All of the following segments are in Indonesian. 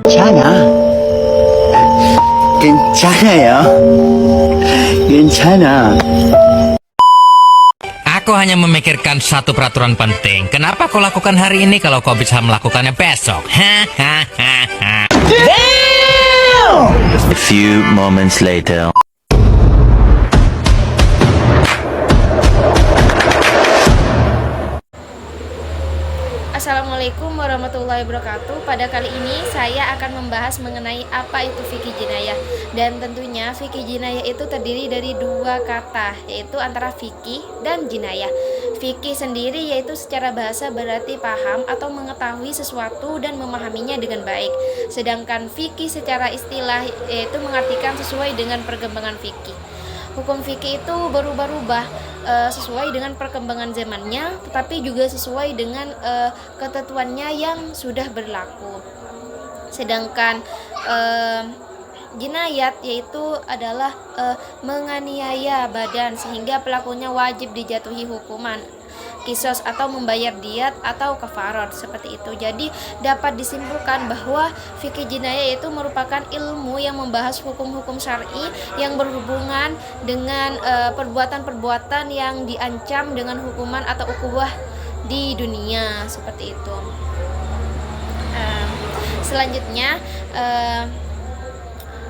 괜찮아. 괜찮아요. 괜찮아. Aku hanya memikirkan satu peraturan penting. Kenapa kau lakukan hari ini kalau kau bisa melakukannya besok? Hahaha. A few moments later. Assalamualaikum warahmatullahi wabarakatuh. Pada kali ini saya akan membahas mengenai apa itu fikih jinayah. Dan tentunya fikih jinayah itu terdiri dari dua kata, yaitu antara fikih dan jinayah. Fikih sendiri yaitu secara bahasa berarti paham atau mengetahui sesuatu dan memahaminya dengan baik. Sedangkan fikih secara istilah yaitu mengartikan sesuai dengan perkembangan fikih. Hukum fikih itu berubah-ubah sesuai dengan perkembangan zamannya, tetapi juga sesuai dengan ketentuannya yang sudah berlaku. Sedangkan jinayat yaitu adalah menganiaya badan sehingga pelakunya wajib dijatuhi hukuman kisos atau membayar diat atau kafarat seperti itu. Jadi dapat disimpulkan bahwa fikih jinayah itu merupakan ilmu yang membahas hukum-hukum syar'i yang berhubungan dengan perbuatan-perbuatan yang diancam dengan hukuman atau ukhuwah di dunia seperti itu. Selanjutnya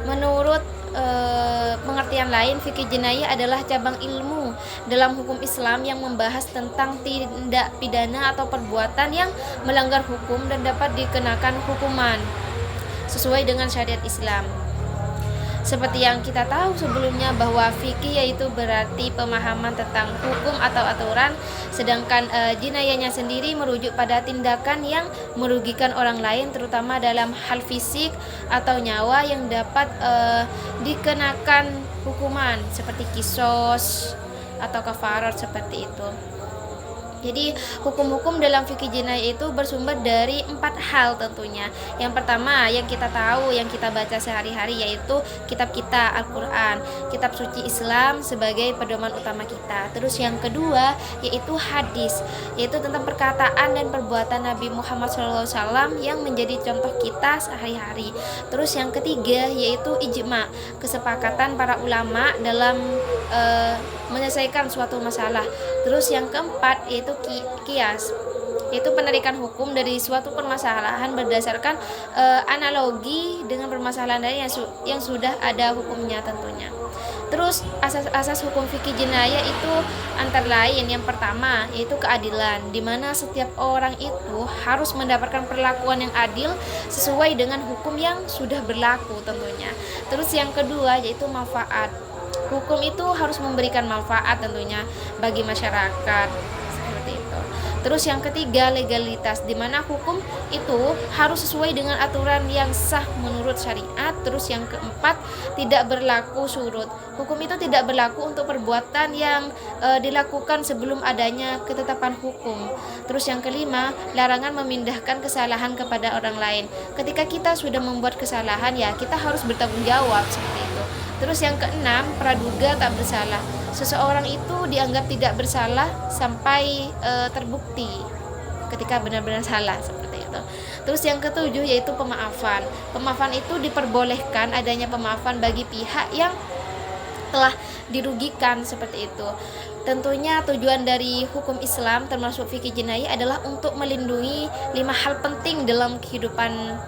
menurut pengertian lain, fikih jinayah adalah cabang ilmu dalam hukum Islam yang membahas tentang tindak pidana atau perbuatan yang melanggar hukum dan dapat dikenakan hukuman sesuai dengan syariat Islam. Seperti yang kita tahu sebelumnya bahwa fikih yaitu berarti pemahaman tentang hukum atau aturan, sedangkan jinayahnya sendiri merujuk pada tindakan yang merugikan orang lain terutama dalam hal fisik atau nyawa yang dapat dikenakan hukuman seperti kisos atau kafarat seperti itu. Jadi hukum-hukum dalam fikih jinayah itu bersumber dari 4 hal tentunya. Yang pertama yang kita tahu, yang kita baca sehari-hari yaitu kitab kita Al-Quran, kitab suci Islam sebagai pedoman utama kita. Terus yang kedua yaitu hadis, yaitu tentang perkataan dan perbuatan Nabi Muhammad SAW yang menjadi contoh kita sehari-hari. Terus yang ketiga yaitu ijma, kesepakatan para ulama dalam menyelesaikan suatu masalah. Terus yang keempat yaitu kias, yaitu penarikan hukum dari suatu permasalahan berdasarkan analogi dengan permasalahan lain yang sudah ada hukumnya tentunya. Terus asas-asas hukum fikih jinayah itu antara lain yang pertama yaitu keadilan, di mana setiap orang itu harus mendapatkan perlakuan yang adil sesuai dengan hukum yang sudah berlaku tentunya. Terus yang kedua yaitu manfaat. Hukum itu harus memberikan manfaat tentunya bagi masyarakat seperti itu. Terus yang ketiga legalitas, di mana hukum itu harus sesuai dengan aturan yang sah menurut syariat. Terus yang keempat tidak berlaku surut. Hukum itu tidak berlaku untuk perbuatan yang dilakukan sebelum adanya ketetapan hukum. Terus yang kelima larangan memindahkan kesalahan kepada orang lain. Ketika kita sudah membuat kesalahan ya kita harus bertanggung jawab seperti itu. Terus yang keenam, praduga tak bersalah. Seseorang itu dianggap tidak bersalah sampai terbukti ketika benar-benar salah seperti itu. Terus yang ketujuh yaitu pemaafan. Pemaafan itu diperbolehkan adanya pemaafan bagi pihak yang telah dirugikan seperti itu. Tentunya tujuan dari hukum Islam termasuk fikih jinayah adalah untuk melindungi 5 hal penting dalam kehidupan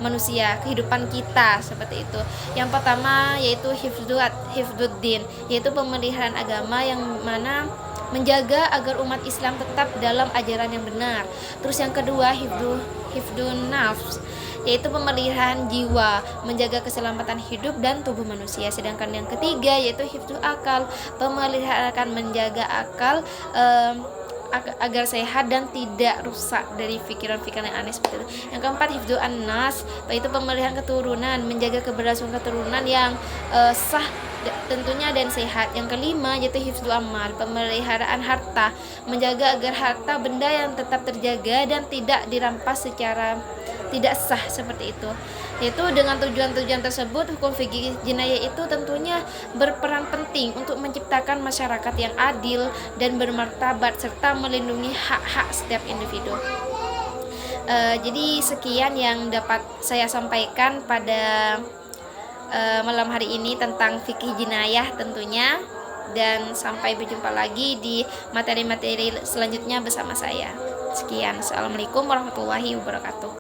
manusia, kehidupan kita seperti itu. Yang pertama yaitu hifdzuddin, yaitu pemeliharaan agama yang mana menjaga agar umat Islam tetap dalam ajaran yang benar. Terus yang kedua hifdun nafs, yaitu pemeliharaan jiwa, menjaga keselamatan hidup dan tubuh manusia. Sedangkan yang ketiga yaitu hifdzu akal, pemeliharaan akan menjaga akal agar sehat dan tidak rusak dari pikiran-pikiran yang aneh seperti itu. Yang keempat hifdzu an-nas, yaitu pemeliharaan keturunan, menjaga keberlangsungan keturunan yang sah tentunya dan sehat. Yang kelima yaitu hifdzu amal, pemeliharaan harta, menjaga agar harta benda yang tetap terjaga dan tidak dirampas secara tidak sah seperti itu. Yaitu dengan tujuan-tujuan tersebut hukum fikih jinayah itu tentunya berperan penting untuk menciptakan masyarakat yang adil dan bermartabat serta melindungi hak-hak setiap individu. Jadi sekian yang dapat saya sampaikan pada malam hari ini tentang fikih jinayah tentunya, dan sampai berjumpa lagi di materi-materi selanjutnya bersama saya. Sekian, assalamualaikum warahmatullahi wabarakatuh.